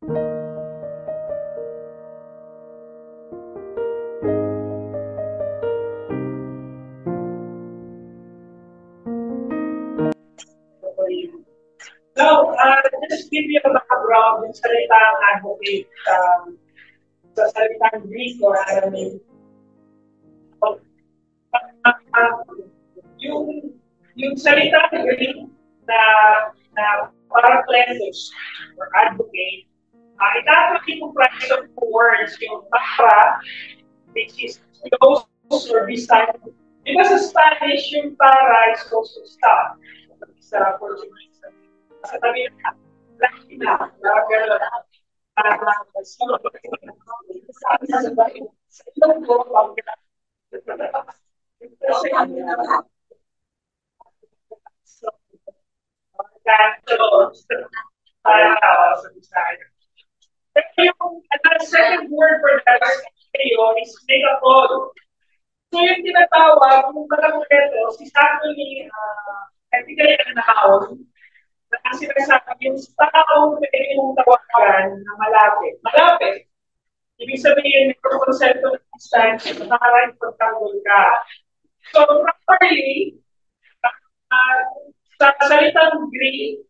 Now, just give you a background yung salitang advocate sa salitang Greek or Aramaic. Yung salitang Greek na parakletos or advocate, it actually comprises of two words, yung para, which is close or beside. Di ba sa Spanish, yung para is close to stop. Sa Portuguese. Sa tabi na, laki na, gano'n. Ang second word for that is megaphone. So yung tinatawag, kung kalangketos, is actually technically a noun na ang sinasabi yung taong pwede mong tawagan na malapit. Malapit. Ibig sabihin, may konsepto ng distance, nakaraing pagtanggol ka. So properly, sa salitang Greek,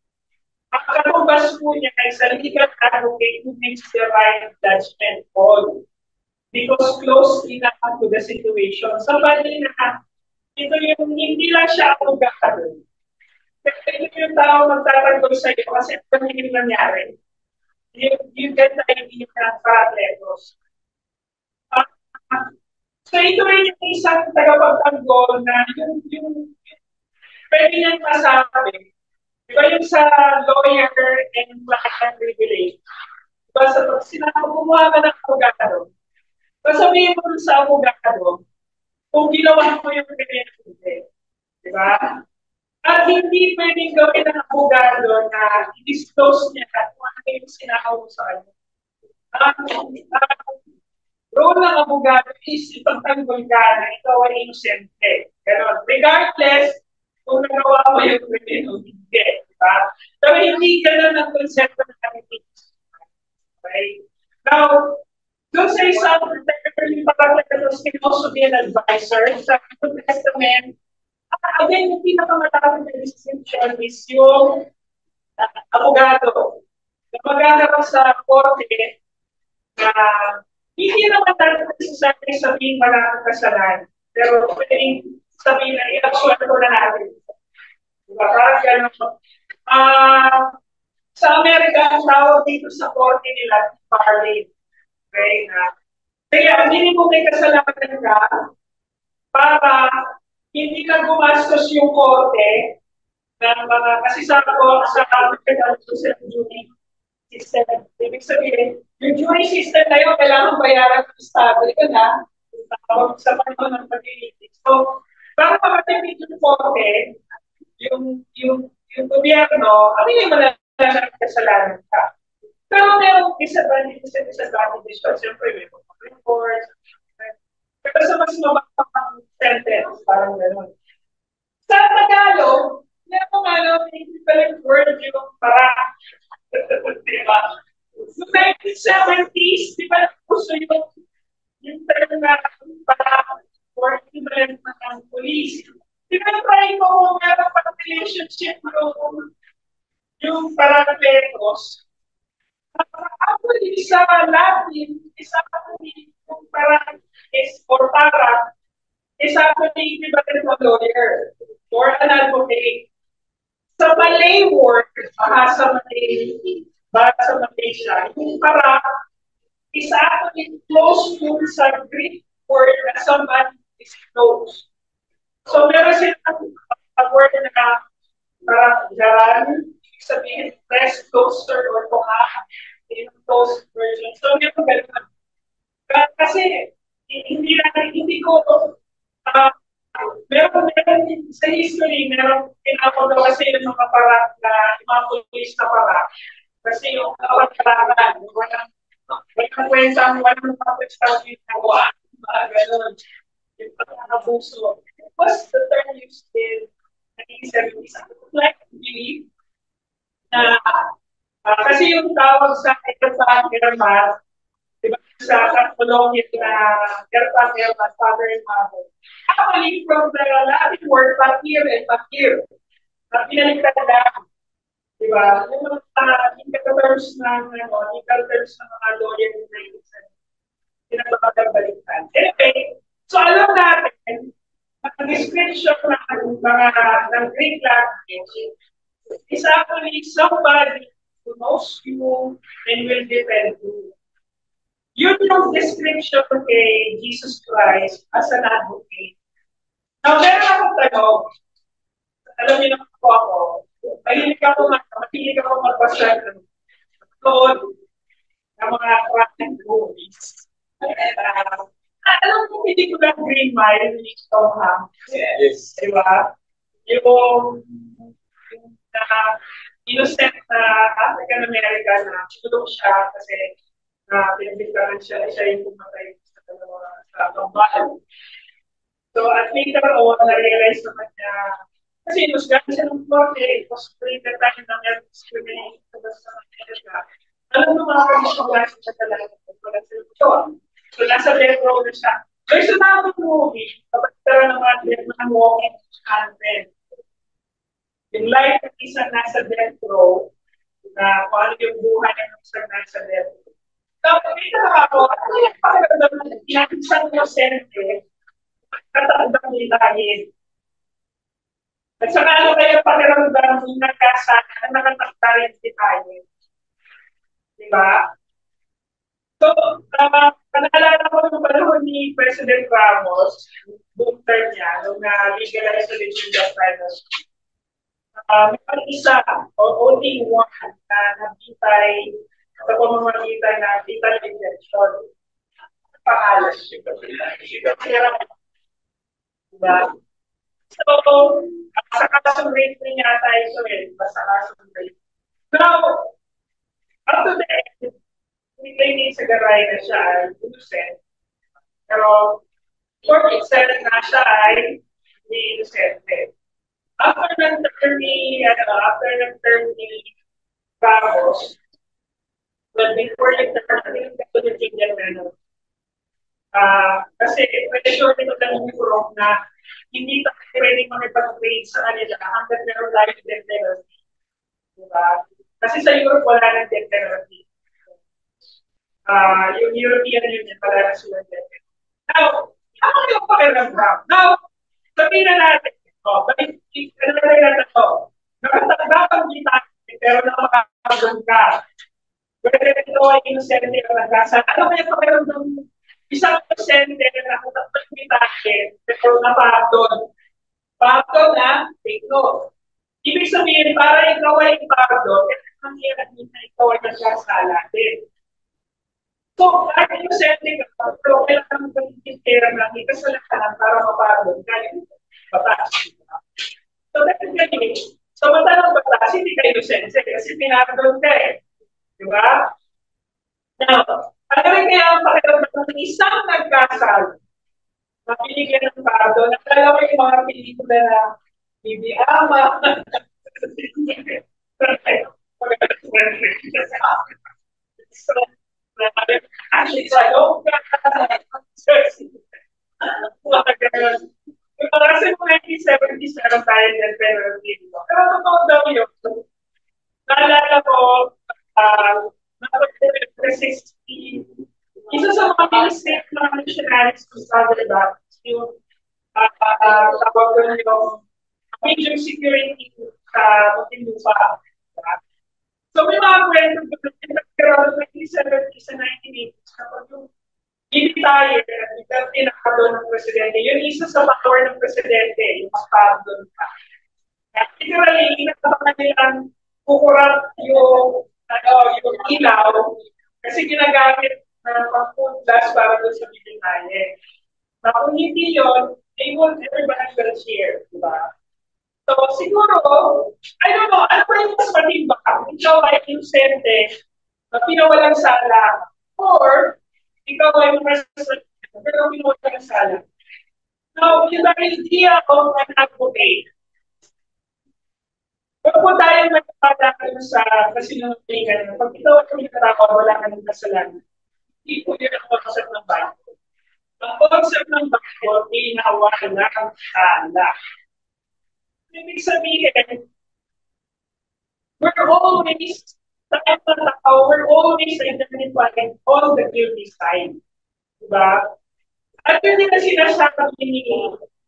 ang karumbas po niya ay sa legal advocate who makes the right judgment call. Because close enough to the situation. Somebody na, ito yung hindi lang siya abogado. Pero ito yung tao magtatanggol sa iyo kasi ito yung nangyari. You get the idea ng paralelos. So ito rin yung isang tagapagtanggol na yung pwede niyang masabi. Diba yung sa lawyer and client privilege? Diba sa pag sinabi, kumuha ka ng abogado, sabihin mo sa abogado, kung ginawa mo yung ganyan, diba? At hindi pwedeng gawin ng abogado na i-disclose niya kung ano yung sinahaw mo sa kanya. Role ng abogado is ipagtanggol ka na ikaw ay innocent. Ganon. Regardless kung nagawa mo yung ganyan o hindi. Diba? So, hindi ganun ang konsepto ng amicus. Okay? Now, doon sa isang paralelos can also be an advisor sa New Testament. Again, yung pinakamatapang na distinction is yung abogado. Abogado sa korte na hindi naman natin sabihin maraming kasalanan. Pero pwedeng sabihin na i-absuelto na natin. Diba? Parang gano'n. Sa Amerika, ang tawag dito sa korte nila, parade. Okay? Kaya, hindi mo may kasalanan ka para hindi ka gumastos yung korte ng mga, kasi sa American social duty system. Ibig sabihin, yung jury system na yun, kailangan bayaran ng Estado. Ito na, sa panahon ng pag-ibig. So, para makatipid yung korte, yung gobyerno, ano yung mga kasalanan ka? Pero merong disadvantages and disadvantages. So, siyempre, may mga reports. Pero sa mas mababang sentence, parang gano'n. Sa Tagalog, may equivalent word yung para. Diba? Noong 1970s, di ba gusto yung term na para or equivalent ng police. Di ba try mo meron pa relationship yung paralelos. Actually, sa Latin, isa yung para is or para is actually equivalent ng lawyer or an advocate. Sa Malay word, sa Malay siya, yung para is actually close to sa Greek word na somebody is close. So meron silang word na para garan, sabihin press closer or tuha, yung close version. So meron ganun. Kasi hindi ko meron sa history, meron pinapagawa kasi yung mga para na yung mga police na para. Kasi yung kawag-kalaran, walang kwentang, walang kapag-start yung nagawa, mga gano'n, yung pag-abuso. It was the term used in 1970s. I would like to believe na kasi yung tawag sa akin Erpan, Ermas, diba, sa Colombian na Erpan, Ermas, father and mother. Actually, from the Latin word, pakir and pakir, na pinalitan lang. Diba? Yung mga legal terms ng, legal terms ng mga lawyer in medicine, pinagpapagalitan. Anyway, so alam natin, ang description ng mga ng Greek language is actually somebody who knows you and will defend you. Yun yung description kay Jesus Christ as an advocate. Now, meron akong tanong. Alam niyo naman po ako, mahilig ako magbasa ng tungkol ng mga crime movies. Alam mo, hindi ko lang Green Mile, ni Tom Hanks. Yes. Diba? Yung innocent na African-American na tulong siya kasi pinagbigaran siya yung pumatay sa kambal. So, at later on, na-realize naman niya, kasi inusgan siya ng korte, postulated tayo ng health discrimination sa Amerika. Alam mo mga kondisyon siya talaga wala sa ito. So, nasa death row na siya. There's another movie, kapag tara naman din ng walking content. Yung life ng isang nasa death row, na kung ano yung buhay ng isang nasa death row. So, dito na ako, ano yung pakiramdam ng isang inosente, katandang nilahid. At saka ano kaya pakiramdam ng nagkasana na nakataktarin si tayo. Diba? So, naalala ko yung panahon ni President Ramos, buong term niya, nung na-legalize ulit yung death penalty. May isa, o only one, na nabitay, sa pamamagitan na lethal injection. Pangalan. Diba? So, sa kasong rate niya tayo ito basta kasong rate. Now, up to the end, hindi sa garay na siya ay innocent. Pero, court itself na siya ay hindi innocent. After ng term ni Ramos, but before yung term, I think that's what yung penalty. Kasi pressure nito ng Europe na hindi tayo pwedeng makipag-trade sa kanila hanggang meron tayo death penalty. Diba? Kasi sa Europe wala ng death penalty. Yung European Union wala na sila death penalty. Now, ano yung pakiramdam? Now, sabihin na natin, ano na natin ito? Nakatagdapan kita, pero nakakagod ka. Pwede ito ay innocent na nagkasal. Ano kaya pakiramdam? Isang innocent na nakatagdapan kita, pero napagod. Pagod na, take note. Ibig sabihin, para ikaw ay pagod, ang hirap na ikaw ay nagkasala din. So, kahit innocent ka, pero kailangan mo pag-itira na ikasalahan para mapagod. Galing batas. So, definitely, sa mata ng batas, hindi ka innocent kasi pinagod ka eh. Diba? Now, ano rin kaya ang pakiramdam ng isang nagkasal na pinigyan ng pardon? Nakala ko yung mga pelikula na Bibi Ama. So, actually, sa loob ka. Kasi mo 1977 tayo din, pero totoo daw yun. Naalala ko, isa sa mga minister ng missionaries to Southern Baptist, yung tawag ko na yung major security sa Muntinlupa. So may mga kwento pero 1970s and 1980s kapag yung military at pinakado ng presidente, yun isa sa power ng presidente, yung makado ka. Literally, inatabangan nilang kukurap yung ilaw kasi ginagamit ng pang-food gas para doon sa military. Na kung hindi yun, they will everybody will share, diba? So, siguro, I don't know, ano ba yung mas matimbang? Ikaw ay innocente na pinawalang sala or ikaw ay president pero pinawalang sala. Now, yung idea of an advocate, Huwag po tayo nagpapadakan sa kasinungalingan. Pag ikaw ay pinatawag, wala ka ng kasalanan. Hindi po yun ang concept ng Bible. Ang concept ng Bible, tinawalan ang sala. Ibig sabihin, we're always identifying all the guilty side. Diba? At yun din na sinasabi ni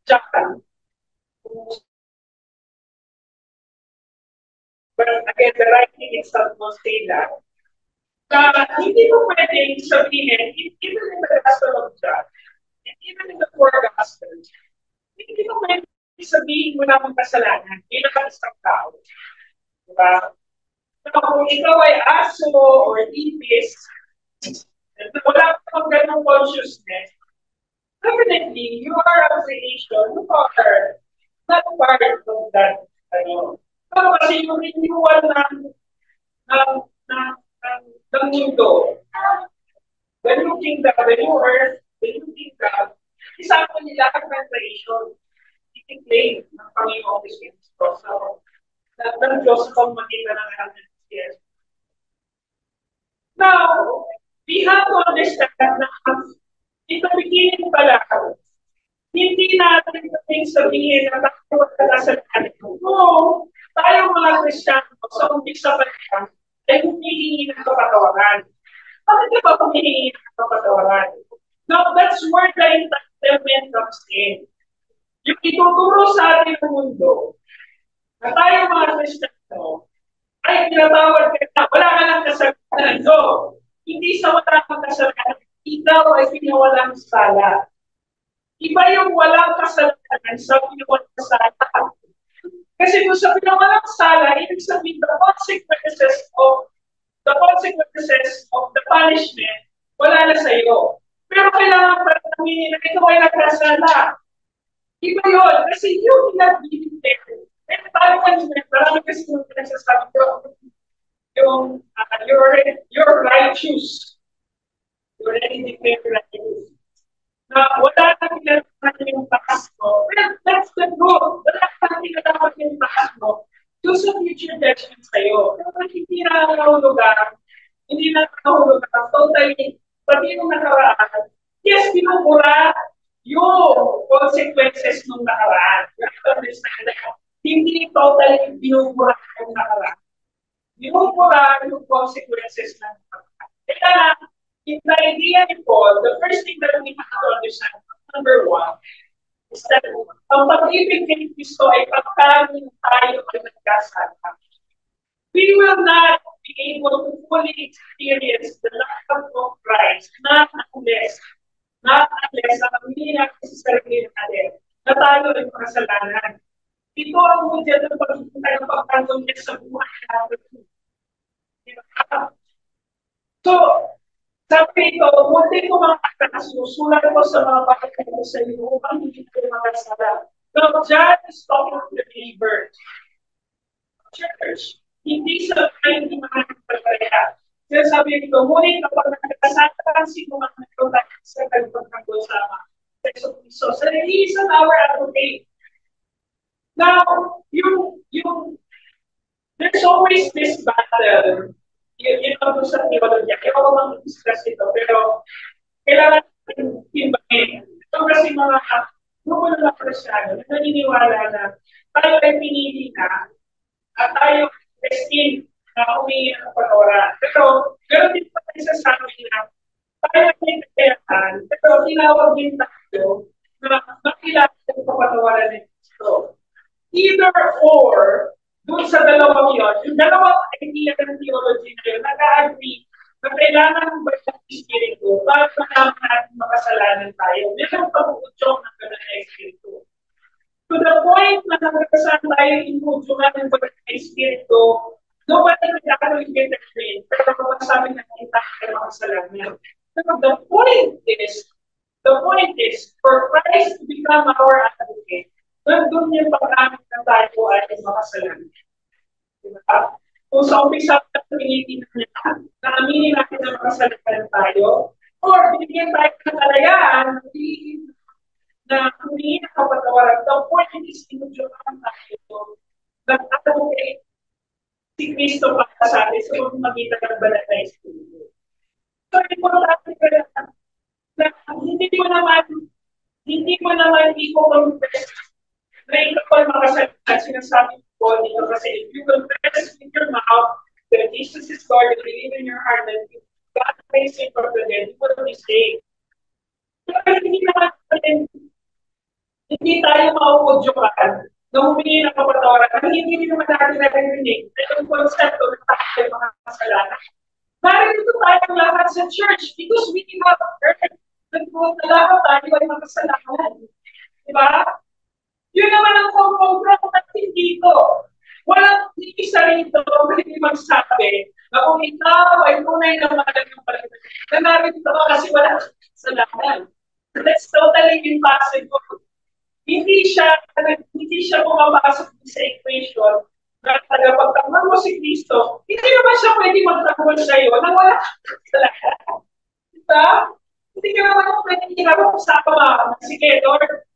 John. But again, the writing itself will say that. Hindi mo pwedeng sabihin, even in the Gospel of John, and even in the four Gospels, hindi mo pwedeng sabihin mo na mong kasalanan bilang isang tao. Diba? So, kung ikaw ay aso or ipis, wala kang ganong consciousness, definitely, you are a creation, you are not part of that, ano. Pero kasi yung renewal ng mundo, the new kingdom, the new earth, the new kingdom, isama nila ang creation, i-claim ng Panginoong Kristo. So, ng Diyos kung makita ng ating yes. Now, we have to understand na in the beginning pala, hindi natin sabihin na tayo kasalanan. No, tayo mga Kristiyano, sa umpisa pa lang, ay humihingi ng kapatawaran. Bakit ka ba humihingi ng kapatawaran? Now, that's where the entitlement comes in. Yung ituturo sa atin ng mundo, na tayo mga Kristiyano, ay tinatawag ka na, wala ka ng kasalanan. No, hindi sa wala kang kasalanan, ikaw ay pinawalang sala. Iba yung walang kasalanan sa pinawalang sala. Kasi kung sa pinawalang sala, ibig sabihin the consequences of the punishment, wala na sa iyo. Pero kailangan pa rin na ito ay nagkasala. Iba yun, kasi you cannot be there. Eh, tayo kanina, marami kasi yung nagsasabi ko, yung you're righteous. You already declared righteous. Na wala nang kinalaman yung taas mo. Well, that's the goal. Wala nang kinalaman yung taas mo. Doon sa future judgment sa'yo. Pero hindi na nakahulugan, totally, pati yung nakaraan, yes, pinupura yung consequences ng nakaraan. You have to understand that. Hindi totally binubura yung nakaraan. Binubura yung consequences ng nakaraan. Kaya lang, in the idea ni Paul, the first thing that we have to understand, number one, is that ang pag-ibig ni Kristo ay pagkaroon tayo ay nagkasala. We will not be able to fully experience the love of Christ, not unless na hindi natin sa sarili natin na tayo ay makasalanan. Ito ang mudya ng pagkikita ng pagkakong niya sa buhay natin. So, sabi ito, munti ko mga kakasusulat ko sa mga bakit ko sa iyo upang hindi ko makasala. Now, John is talking to the believer. Church, hindi sa hindi makakapagpapaya. Kaya sabi nito, ngunit kapag nagkasalanan, sino man nagkasalanan sa kagpagkagod sa So, he is our advocate. Now, there's always this battle. Yun ang sa theology. Kaya ako mag-discuss ito. Pero, kailangan natin timbangin. Ito kasi mga grupo ng mga Kristyano na naniniwala na tayo ay pinili na at tayo destined na humingi ng patawaran. Pero, gano'n din pa tayo sa sabi na tayo ay pinagkayahan. Pero, tinawag din tayo na makilala ng patawaran ng Kristo. Either or, doon sa dalawang yun, yung dalawang idea ng theology na yun, nag-agree na kailangan ng Banal Espiritu para malaman natin makasalanan tayo. Meron pag-uudyong ng Banal Espiritu. To the point na nagkasan tayo inudyongan ng Banal Espiritu, nobody can actually get the credit, pero masasabi na kita ay makasalanan. Pero the point is, for Christ to become our advocate, nandun yung pagkamit na tayo ay makasalanan. Diba? Kung sa umpisa na pinitin niya, na aminin natin na makasalanan tayo, or binigyan tayo ng kalayaan, na humingi ng kapatawaran. The point is, inudyokan tayo, nag-advocate Kristo para sa atin sa pagmamagitan ng banal na Espiritu. So, importante ka na hindi mo naman i-confess na ikaw ay makasalita. Sinasabi ko dito kasi if you confess with your mouth that Jesus is Lord and believe in your heart that God raised him from the dead, you will be saved. Pero hindi tayo mauudyokan na humingi ng kapatawaran at hindi naman natin narinig na yung konsepto na tayo ay mga kasalanan. Narito tayo lahat sa church because we have heard na lahat tayo ay makasalanan. Diba? Yun naman ang compromise natin dito. Walang isa rito pwede magsabi na kung ikaw ay tunay na mahal ng Panginoon, na narito ka kasi wala kasalanan. That's totally impossible. Hindi siya pumapasok sa equation na tagapagtanggol mo si Kristo. Hindi naman siya pwede magtanggol sa iyo nang wala kasalanan. Diba? Hindi ka naman pwede hirap sa kama. Sige, Lord,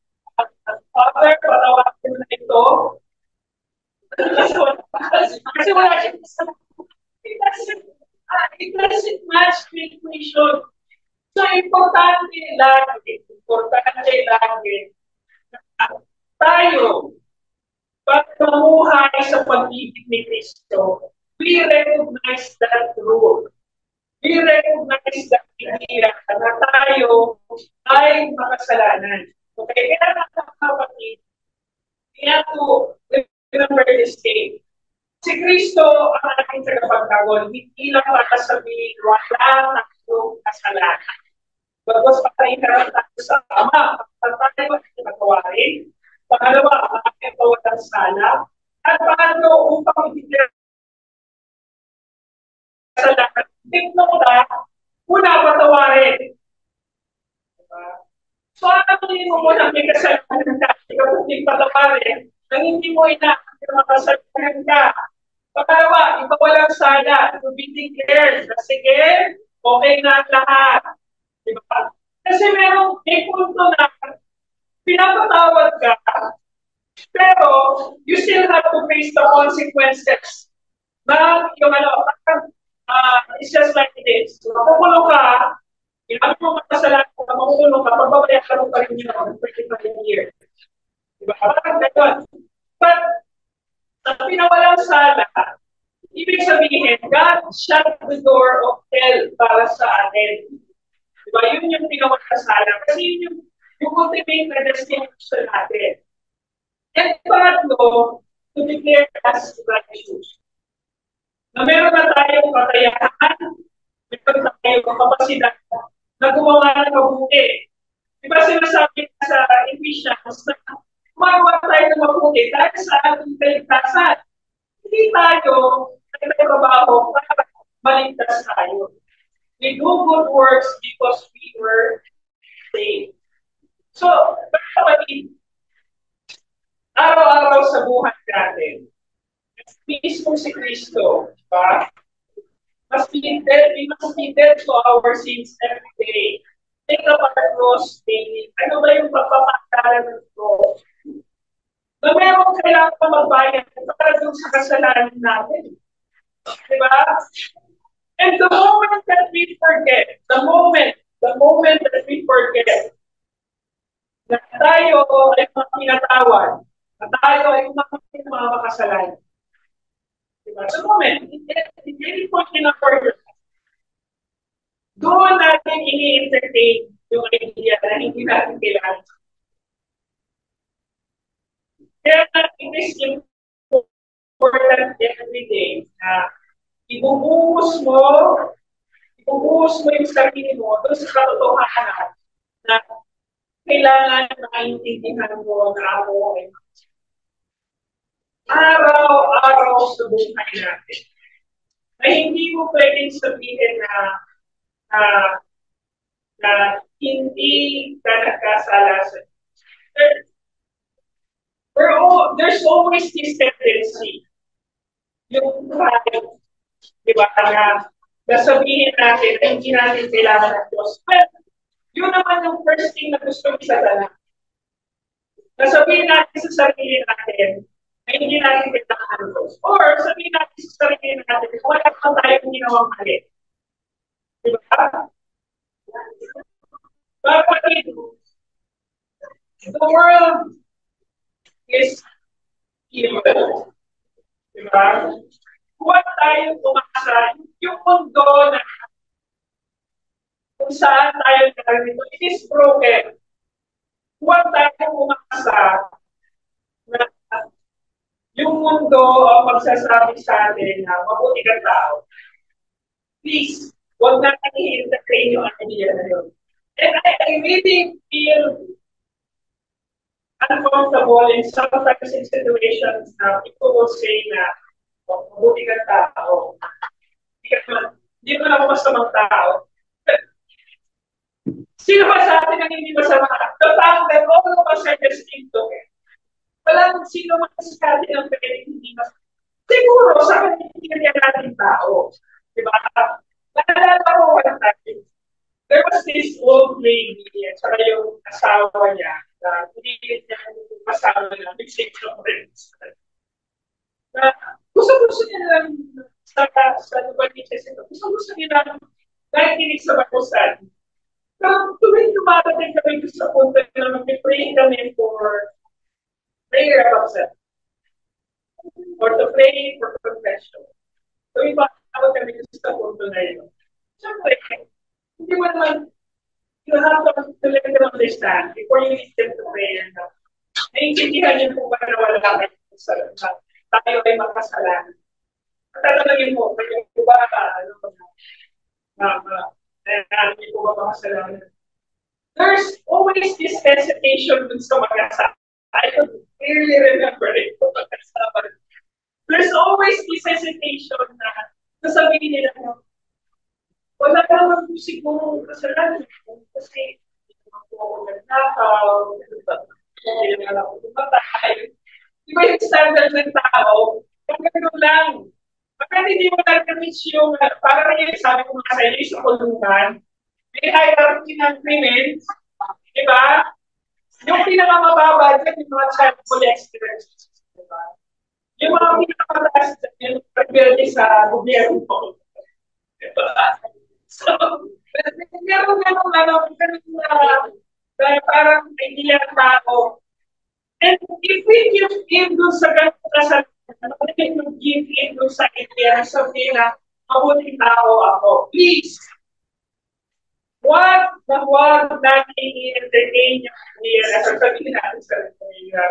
Father, patawakin na ito. Kasi wala siya kasalanan. It doesn't match the equation. So, importante lagi tayo, pag mamuhay sa pag-ibig ni Kristo, we recognize that rule. We recognize that idea na tayo ay makasalanan. Okay? Kaya nakakapatid, we have to remember this day. Si Kristo ang ating tagapagtanggol, hindi lang para sabihin, wala tayong kasalanan. Bagos patayin tayo sa Ama, tayo ay nagawain. Pangalawa, ang ating kawalan sala. At pangatlo, upang ibigay sa lahat. Tignan mo na, una patawarin. So, ano mo muna may kasalanan ka? Ikaw hindi patawarin. Nang hindi mo makasalanan ka. Pangalawa, ipawalang sala. To be declared. Sige, okay na lahat. Diba? Kasi may punto na pinapatawad ka, pero you still have to face the consequences. It's just like this. Makukulong ka, ilang mo makasalanan ka, makukulong ka, pagbabayan ka rin pa rin yun ng 25 years. Diba? Parang gano'n. But, sa pinawalang sala, ibig sabihin, God shut the door of hell para sa atin. Diba? Yun yung pinawalang sala. Kasi yun yung ultimate na destination natin. And pangatlo, to declare as righteous. Na meron na tayong kakayahan, meron na tayong kapasidad na gumawa ng mabuti. Diba sinasabi sa Ephesians na gumawa tayo ng mabuti dahil sa ating kaligtasan. Hindi tayo nagtatrabaho para maligtas tayo. We do good works because we were saved. So, kapatid, araw-araw sa buhay natin, mismo si Kristo, diba? We must be dead to our sins every day. Take up our cross daily. Ano ba yung pagpapakala ng cross? Na meron kailangan magbayad para dun sa kasalanan natin. Diba? And the moment that we forget, the moment that we forget, na tayo ay mga pinatawad, na tayo ay mga makasalanan. Diba? So, moment, it's very important na for you. Doon natin ini-entertain yung idea na hindi natin kailangan. Kaya it is important every day na ibubuhos mo yung sarili mo doon sa katotohanan na kailangan maintindihan mo na ako ay araw-araw sa buhay natin. Na hindi mo pwedeng sabihin na hindi ka nagkasala sa there's always this tendency yung pride, di ba, na sabihin natin na hindi natin kailangan ng Diyos. Well, yun naman yung first thing na gusto ko sa tanan. Nasabihin natin sa sarili natin ay hindi natin kailangan those. Or sabihin natin sa sarili natin, wala pa tayong ginawang mali. Di ba? Kapatid, the world is evil. Di ba? Huwag tayong umasa yung mundo na kung saan tayo narito, it is broken. Huwag tayong umasa na yung mundo ang magsasabi sa atin na mabuti kang tao. Please, huwag natin i-entertain yung idea na yun. And I really feel uncomfortable in sometimes in situations na people will say na mabuti kang tao. Hindi ko na masamang tao. Sino ba sa atin ang hindi masama? The fact that all of us are destined to it. Walang sino man sa atin ang pwedeng hindi masama. Siguro sa kanila natin tao. Diba? Naalala ko one time, there was this old lady, at saka yung asawa niya, hindi niya asawa niya, big six of friends. Gusto niya lang sa lugar ni Jessica, gusto niya lang nakikinig sa bakusan. Pero tuwing dumarating kami sa punto na mag-pray kami for prayer about self. Or to pray for confession. Tuwing bakit kami sa punto na yun. Siyempre, hindi mo naman, you have to let them understand before you lead them to prayer na naiintindihan niyo po ba na wala kayo sa tayo ay makasalanan. Tatanungin mo, kayo po ba, hindi po ba makasalanan? There's always this hesitation dun sa mag-asawa. I don't clearly remember it. There's always this hesitation na sasabihin nila na wala naman po siguro kasalanan kasi hindi naman po ako nagnakaw, hindi naman ako tumatay. Iba yung standard ng tao, kung gano'n lang. Bakit hindi mo na-reach yung, para rin yung sabi ko nga sa inyo, sa kulungan, may hierarchy ng krimen, di ba? Yung pinakamababa dyan, yung mga child molesters, di ba? Yung mga pinakamataas dyan, yung pagbildi sa gobyerno. Di ba? So, meron parang idea ng tao. And if we give in doon sa ganito sa give in doon sa idea sa pina, mabuting tao ako. Please, wag natin i-entertain yung idea na sasabihin natin sa idea.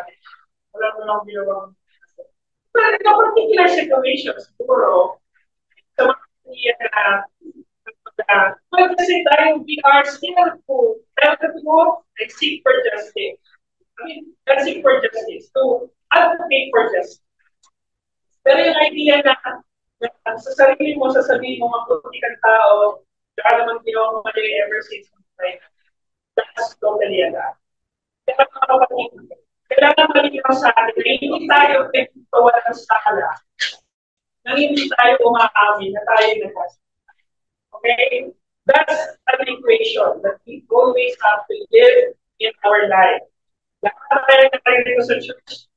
Wala mo lang ginawang. Pero in a particular situation, siguro, sa mga idea na but at the same time, we are still to tell the truth and seek for justice. I mean, let's seek for justice, to advocate for justice. Pero yung idea na sa sarili mo, sasabihin mo, mabuti kang tao, kaya naman ginawa mo mali ever since right? That's totally a lie. Kaya mga kapatid, kailangan malinaw sa atin na hindi tayo pinagpawalan ng sala, na hindi tayo umaamin na tayo nagkasala. Okay? That's an equation that we always have to live in our life. Lahat tayo na dito sa church.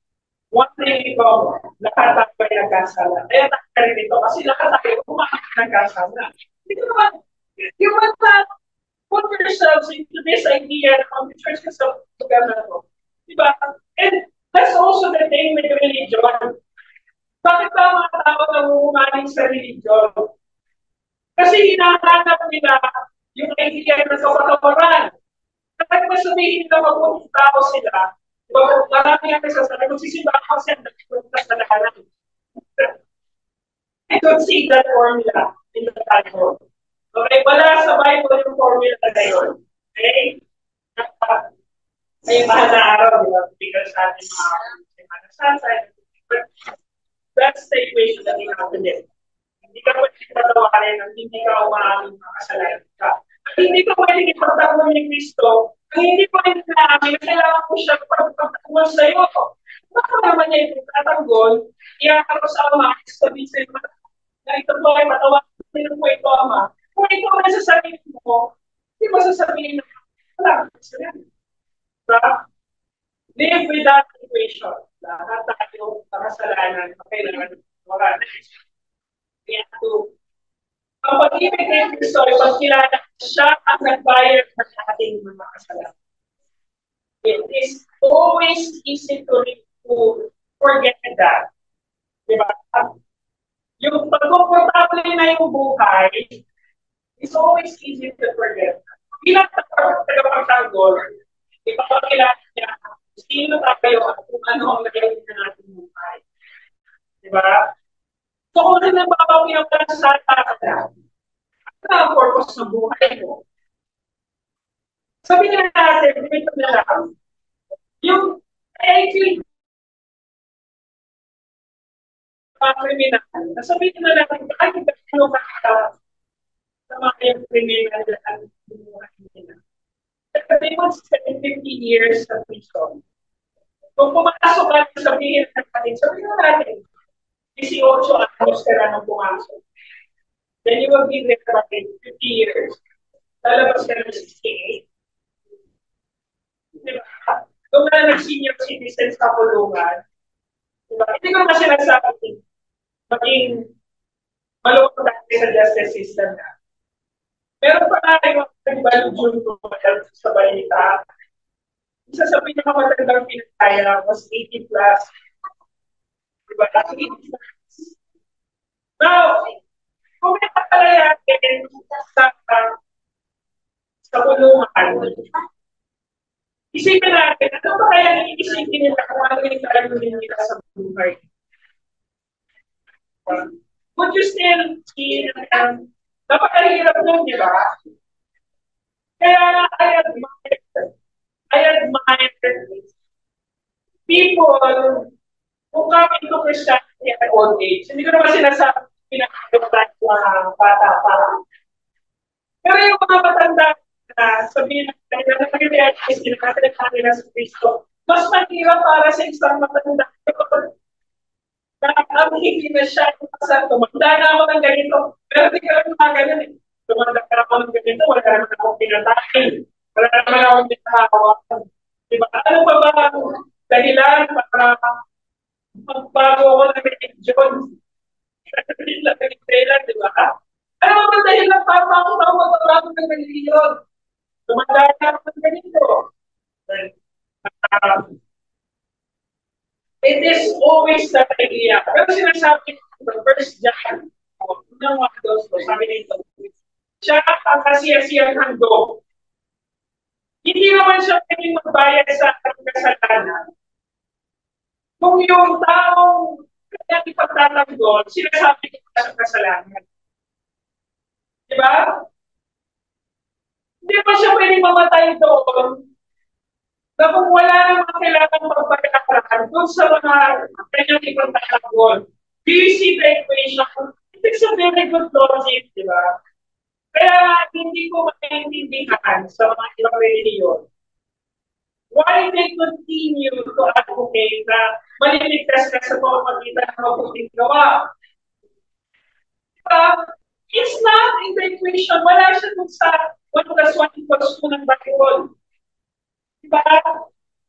One thing in common, lahat tayo ay nagkasala. Kaya tayo dito kasi lahat tayo nagkasala. You want to put yourselves into this idea of the church is together. Diba? And that's also the thing with religion. Bakit ba mga tao nangungumaling sa religion? Kasi hinahanap nila yung idea ng kapatawaran. Kapag masabihin na mabuting tao sila, marami ang nasasabi, kung sisimba ako siya, nagpunta sa lahanan. I don't see that formula in the Bible. Okay, wala sa Bible yung formula na yun. Okay? May mahal na araw, di ba? Because sa ating mga sasay. But that's the equation that we have to live. Hindi ka pwede patawarin at hindi ka umaamin mga kasalanan ka. At hindi ka pwede ipagtanggol ni Kristo. Ang hindi ko rin naamin, kailangan ko siya pagpagtanggol sa iyo. Baka naman niya ipagtanggol, iakaro sa Ama, sabihin sa iyo, na ito po ay patawarin mo ito, Ama. Kung ito ay sasabihin mo, hindi mo sasabihin na wala. Live with that equation. Lahat tayo makasalanan, kailangan wala na. Kaya to, ang pag-ibig kay Kristo ay pagkilala siya ang nagbayad ng ating mga kasalanan. It is always easy to forget that. Diba? Yung pagkomportable na yung buhay, it's always easy to forget. Bilang tagapagtanggol, ipapakilala niya sino tayo at kung ano ang nagawin na natin buhay. Diba? So kung ano yung mga pinagkalasala ka, ano ang purpose ng buhay mo? Sabihin na natin, dito na lang, yung actually kriminal, sabihin na lang, bakit ano ka sa mga yung kriminal at buhay nila? They want 50 years of prison. Kung pumasok ka, sabihin natin, sabihin na natin, 18 anos ka na nang pumasok. Then you will be there for 50 years. Lalabas ka ng 68. Diba? Kung na nag-senior citizen sa kulungan, diba? Hindi ko na sinasabi maging malungkot natin sa justice system na. Meron pa nga yung nagbaludyon ko sa balita. Isa sa pinakamatandang pinagkaya was 80 plus. Diba? 80 plus. Now, kung may papalayakin sa kulungan, isipin natin, ano ba kaya iisipin nila kung ano yung talagang nila sa buhay? Would you still see napakahirap nun, di ba? Kaya I admire people who come into Christianity at old age. Hindi ko naman sinasabi pinakagawin na bata pa. Pero yung mga matanda na sabihin na nag-realize nila natin na sa Kristo, mas mahirap para sa isang matanda na ang hindi na siya sa tumanda na ako ng ganito. Pero di ka lang mga ganyan eh. Tumanda ka ako ng ganito, wala naman akong pinatay. Wala naman akong pinatawakan. Diba? Ano pa ba dahilan para magbago ako ng religion? Di ba? Ano ba dahilan para ako magbago ng religion? Tumanda na ako ng ganito. It is always that idea. Pero sinasabi ko, first John, unang one of those, sabi nito, siya ang kasiyasiyang handog. Hindi naman siya pwedeng magbayad sa ating kasalanan. Kung yung taong kanya ipagtatanggol, sinasabi ko sa kasalanan. Diba? Hindi pa siya pwedeng mamatay doon na kung wala namang kailangan magpagkakaroon doon sa mga kanyang ipagtatanggol. Do you see the equation? It's a very good logic, di ba? Kaya hindi ko maintindihan sa mga ibang reliyon. Why they continue to advocate na maliligtas ka sa pamamagitan ng mabuting gawa? Diba? It's not in the equation. Wala siya dun sa 1 plus 1 equals 2 ng Bible. Diba?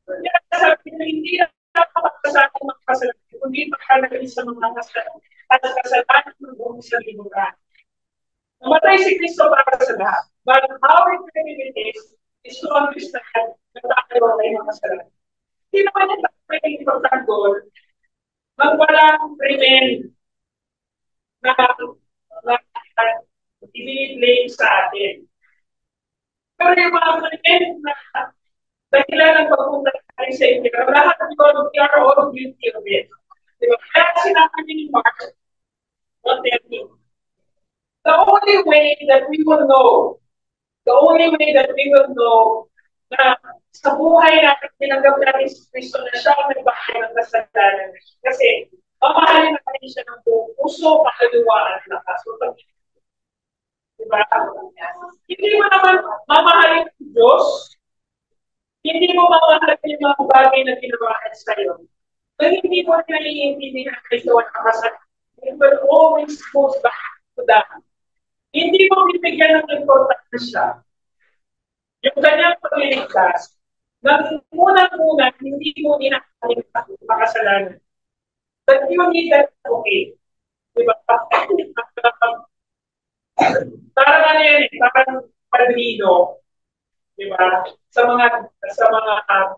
Kaya sabi na hindi na nakapagsasabi ng mga kasalanan, kundi magkalagay sa mga kasalanan at kasalanan ng buong sa liburan. Namatay si Kristo para sa lahat. But our credibility is to understand na tayo ay mga kasalanan. Hindi naman yung pwedeng ipagtanggol ng walang krimen na i-blame sa atin. Pero yung mga krimen na dahilan ng pagpunta tayo sa inyo, lahat yun, we are all guilty of it. Diba? Kaya sinabi ni Mark, 1:13, the only way that we will know na sa buhay natin, tinanggap natin si Kristo na siya ang nagbahagi ng kasalanan. Kasi, mamahalin natin siya ng buong puso, pakaluwa at lakas. Diba? Hindi mo naman mamahalin ng Diyos, hindi mo mamahalin yung mga bagay na ginawahan sa'yo. So, hindi mo naiintindihan na ito ang kasalanan. It will always goes back to that. Hindi mo bibigyan ng importansya yung kanyang pagliligtas, nang unang-una, hindi mo ating makasalanan. But you need that okay. Diba? Parang ano yan eh, parang padrino. Diba? Sa mga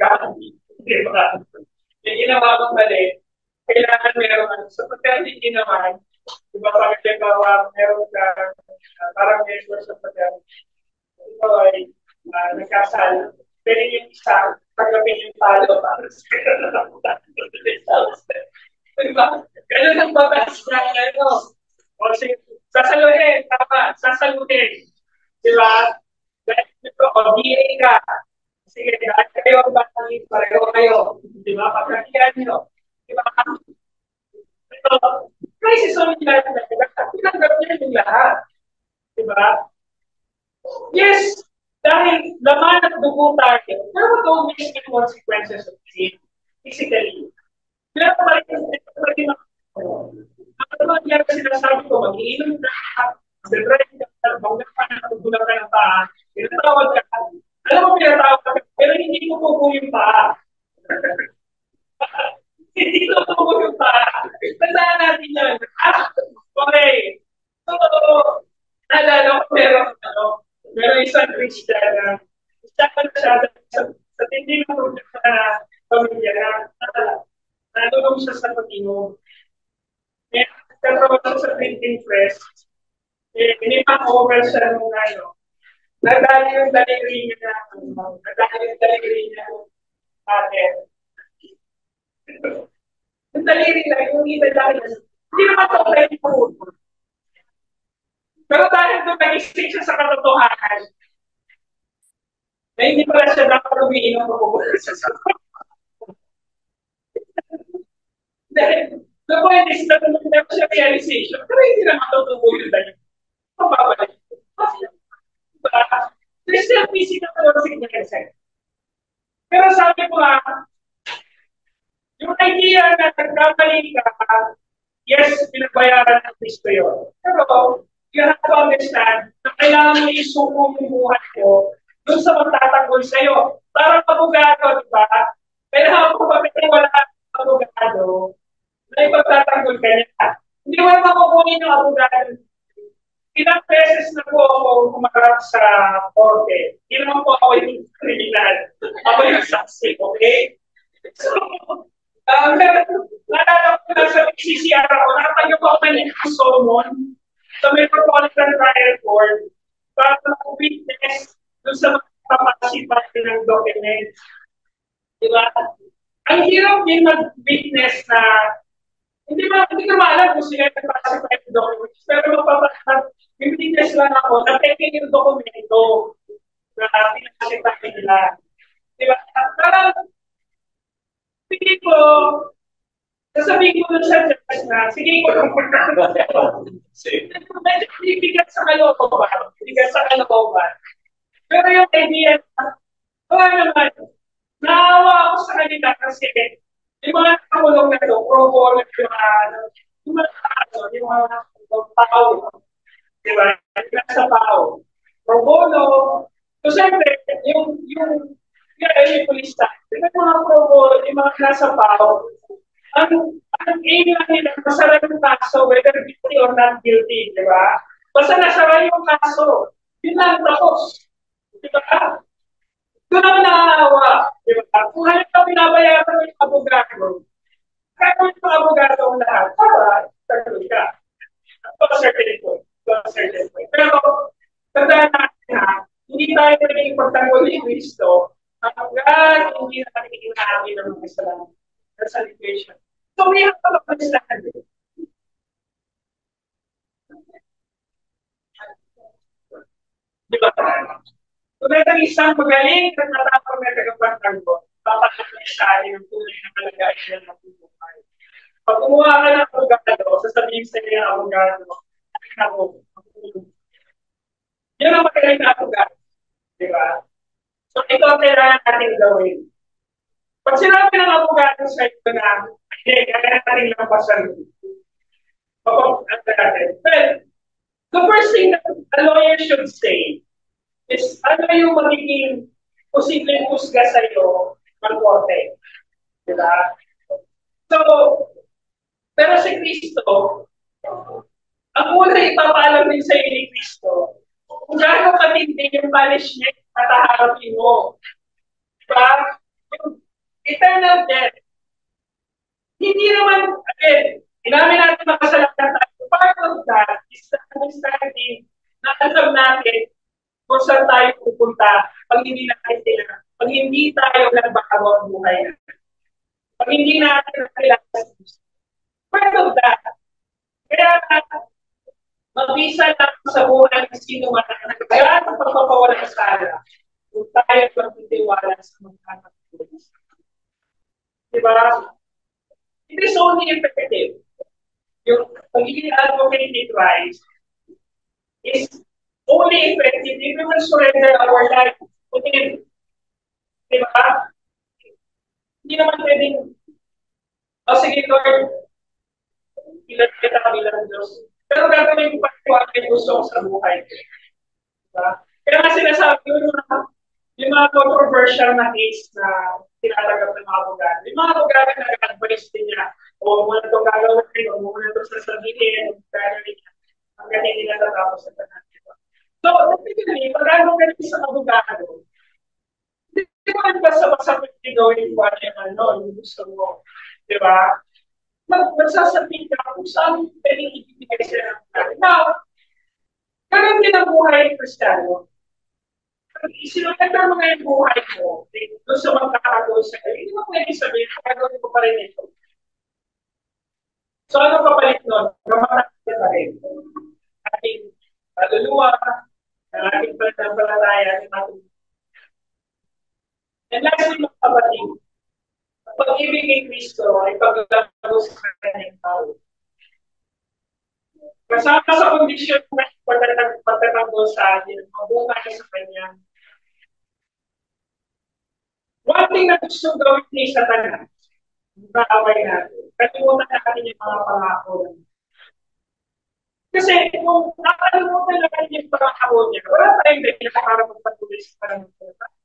gamit. Diba? Yung ginawa mong mali, kailangan meron ano. Sa paternity naman, diba pag halimbawa, meron ka parang measure sa paternity. Ito ay nagkasal. Pero yung isa, pagkapin yung talo para sa diba? Ganun ang batas na ano. O sige, sasaluhin, tama, sasaluhin. Diba? Dahil ito, o DA ka. Sige, dahil kayo ang batang pareho kayo. Diba? Pagkakiyan nyo. Diba? Ito, crisis on lahat na. Tinanggap niya yung lahat. Diba? Yes, dahil laman at dugo tayo, there will always be consequences of sin, physically. Pero pa rin ano naman sinasabi ko, mag-iinom ka, mag-drive ka, bangga ka na, tutulang ka ng paa, pinatawag ka. Alam mo, pinatawag ka, pero hindi ko po yung paa. Hindi ko po yung paa. Tandaan natin yan. Okay. So, naalala ko, meron isang Christian na siya sa tindi ng problema na pamilya na natulong siya sa pag-inom. Nagkaroon sa printing press, pinipang-over siya nung nadali yung daliri niya atin. Yung daliri lang, yung idadali niya. Hindi naman ito tayo yung pero dahil doon nag-isip siya sa katotohanan, na hindi pala siya dapat umiinom o pupunta siya sa dahil, the point is that meron siya realization, pero hindi naman totoo yung dahil. Mababalik. There's still physical consequences. Pero sabi ko yung idea na nagkamali ka, yes, pinabayaran ng Kristo yun. Pero, you have to understand na kailangan mo isuko yung buhay mo dun sa magtatanggol sa'yo. Parang abogado, di ba? Kailangan mo wala kang abogado na ipagtatanggol ka niya. Hindi mo makukunin yung abogado. Ilang beses na po ako kumakarap sa korte. Hindi naman po ako yung kriminal. Ako yung saksi, okay? So, naalala ko na sa PCCR ako, nakatayo ko ako ng Solomon sa Metropolitan Trial Court para mag-witness doon sa kapasipan ng documents. Diba? Ang hirap din mag-witness na hindi ko maalam kung sila nag-classify yung documents. Pero mag-witness lang ako na taking yung dokumento na pinag-classify nila. Diba? Parang sige ko, sasabihin ko nun sa judge na, sige ko lang medyo bigat sa kalooban. Pero yung idea naman, naawa ako sa kanila kasi yung mga nakulong na ito, pro bono, yung mga tao, di ba? Yung nasa tao, pro bono. So, siyempre, yung police tayo, yung mga pro bono, yung mga nasa tao, ang aim lang nila, masara yung kaso, whether guilty or not guilty, di ba? Basta nasara yung kaso, yun lang, tapos. Di ba? Doon ako nakakawa. Di ba? Kung halit ka binabayaran mo yung abogado, kaya mo yung abogado ang lahat, para tagal ka. To a certain point. Pero, tandaan natin hindi tayo naging pagtanggol ni Cristo, hanggang hindi natin inaami ng mga kasalanan. That's an equation. So we have to understand it. Di ba? Kung may isang magaling at natapang na tagapagtanggol, papakita tayo yung tunay na kalagayan ng buhay. Pag kumuha ka ng abogado, sasabihin sa iyo ng abogado, ako, yun ang magaling na abogado. Di ba? So ito ang kailangan natin gawin. Pag sinabi ng abogado sa ito na, kaya natin lang pasan. Well, the first thing that a lawyer should say is, ano yung magiging posibleng husga sa iyo ng korte? Diba? So, pero si Kristo, ang una ipapaalam din sa ni Kristo, kung gaano katindi yung punishment at haharapin mo. Diba? Yung eternal death. Hindi naman, again, inamin natin makasalanan tayo. Part of that is the understanding na alam natin kung saan tayo pupunta pag hindi natin kailangan. Pag hindi tayo nagbago ang buhay natin. Pag hindi natin kailangan. Part of that. Kaya mabisa lang sa buhay ng sino man ang nagkaya ng pagpapawala ng sala kung tayo magtitiwala sa mga diba? It is only effective. Yung pagiging advocate ni Christ is only effective if we will surrender our life to Him. Diba? Hindi naman pwedeng, oh sige Lord, ilan kita bilang Diyos. Pero gagawin ko pa kung ano yung gusto ko sa buhay. Diba? Kaya nga sinasabi ko yung mga controversial na case na tinatanggap ng mga abogado. Yung mga abogado na nag-advise din niya, o muna itong gagawin, o muna itong sasabihin, gagawin niya, hanggang hindi natatapos sa tanan. So, typically, pag ano ka rin sa abogado, hindi naman basta-basta pwede gawin kung ano yung gusto mo. Di ba? Magsasabihin ka kung saan pwedeng ibibigay sila ng abogado. Now, ganun din ang buhay ng Kristiyano. Sinulat na mga yung buhay mo, doon sa magkakagawa sa kayo, hindi mo pwede sabihin, gagawin ko pa rin ito. So, ano papalit nun? Gamatak pa rin. Ating kaluluwa, ang ating pananampalataya, and lastly, mga kapatid, ang pag-ibig kay Kristo ay paglago sa kanyang tao. Kasama sa kondisyon na pagtatago sa atin, mabuhay sa kanya. One thing na gusto gawin ni Satanas, nakaway natin, kalimutan natin yung mga pangako. Kasi kung nakalimutan natin yung pangako niya, wala tayong ganyan para magpatuloy sa pananampalataya.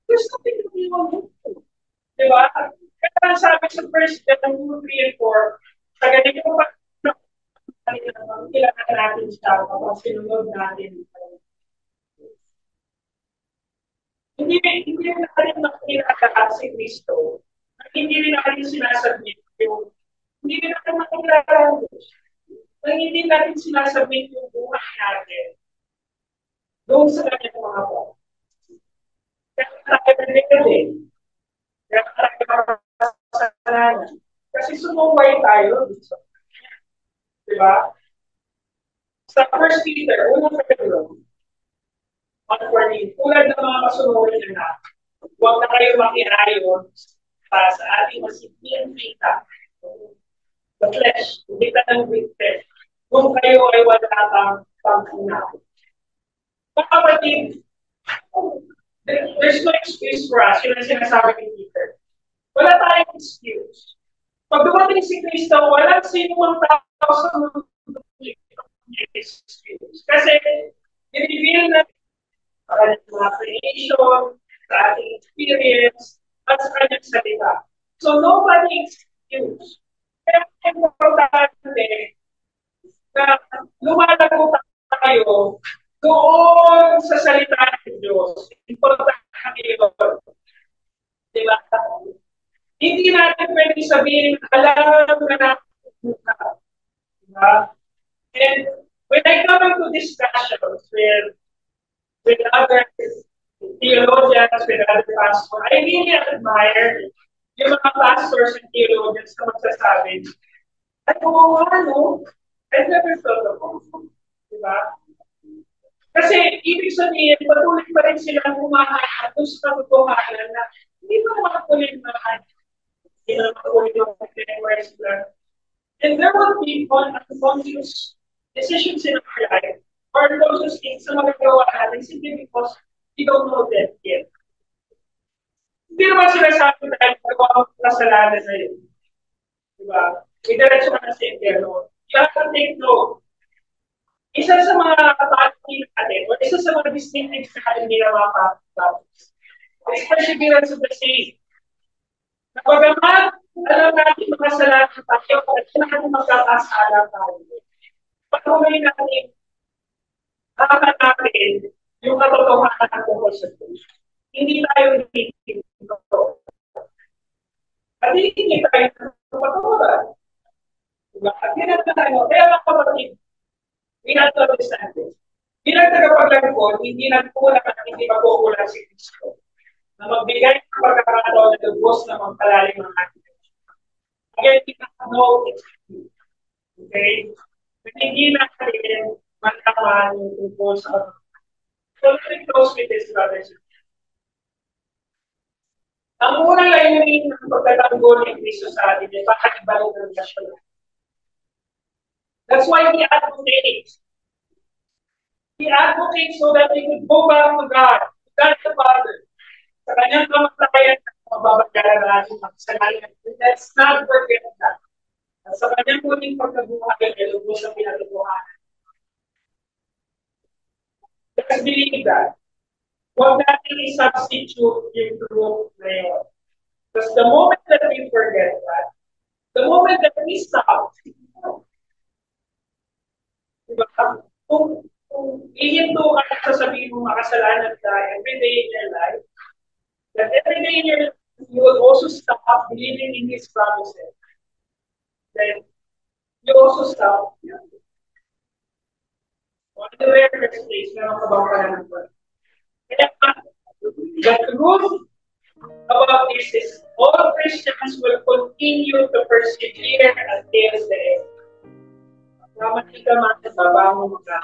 Gusto natin yung iwan mo. Diba? Kaya sabi sa first step ng 2, 3, and 4, sa ganito pa, kailangan natin siya kapag sinunod natin. Hindi na natin makikita si Kristo. Hindi rin natin sinasabit yung hindi rin natin makikita hindi natin sinasabit yung buhay natin doon sa kanyang mga po. Kaya tayo nagdekade. Kaya tayo makasalanan. Kasi sumuway tayo dito. Diba? Sa 1 Peter, unang Pedro, 1:14, tulad ng mga kasunod na huwag na kayo makiayon para sa ating masimpleng kita. The flesh, hindi ka ng weakness. Kung kayo ay wala kang pangkunaw. Mga kapatid, there's no excuse for us. Yun ang sinasabi ni Peter. Wala tayong excuse. Pag dumating si Kristo, walang sinumang tao sa mundo excuse. Kasi, i-reveal na sa kanyang mga creation, sa ating experience, at sa kanyang salita. So, nobody excuse. Kaya importante na lumalago tayo doon sa salita ng Diyos. Importante yun. Diba? Hindi natin pwede sabihin, alam na natin. Diba? And when I come into discussions with other theologians, with other pastors, I really admire yung mga pastors and theologians na magsasabi, ay, oo nga, no? I've never thought of it. Diba? Kasi, ibig sabihin, patuloy pa rin silang humahanap doon sa katotohanan na hindi pa makatuloy na hindi na makatuloy na and there will be conscious decisions in our life or conscious things na magagawa natin simply because we don't know them yet. Hindi naman sinasabi dahil magawa mo kasalanan sa iyo. Diba? Idiretso ka na sa impyerno. You have to take note. Isa sa mga kapatid natin, o isa sa mga distinctives na hindi na mga kapatid, is perseverance of the saint. Kapagamat, alam natin makasalanan tayo at natin magkakasala tayo. Patuloy natin hahanapin yung katotohanan tungkol sa Diyos. Hindi tayo dito. At hindi tayo patuloy. Diba? At yan ang tayo. Kaya mga kapatid, we have to understand this. Bilang tagapaglangkod, hindi nagkulang at hindi magkukulang si Kristo na magbigay ng pagkakataon na lubos na magpalalim ang ating. Again, we have no excuse. Okay? Hindi natin malaman yung tungkol sa. So let me close with this, brothers. Ang unang layunin ng pagtatanggol ni Kristo sa atin ay pakakibalik ng relasyon. That's why he advocates. He advocates so that we could go back to God the Father. Sa kanyang kamatayan, mababayaran natin ang kasalanan. Let's not forget that. At sa kanyang muling pagkabuhay, ay lubos na pinatutuhanan. Let's believe that. Huwag natin i-substitute yung truth na yun. Because the moment that we forget that, the moment that we stop, diba? Kung ihinto ka at sasabihin mo makasalanan ka every day in your life, that every day in your life, you will also stop believing in His promises. Then, you also stop. On the very first place, meron ka bang pananampalataya? The truth about this is all Christians will continue to persevere until the end. Dapat kita masasabahan mo ka.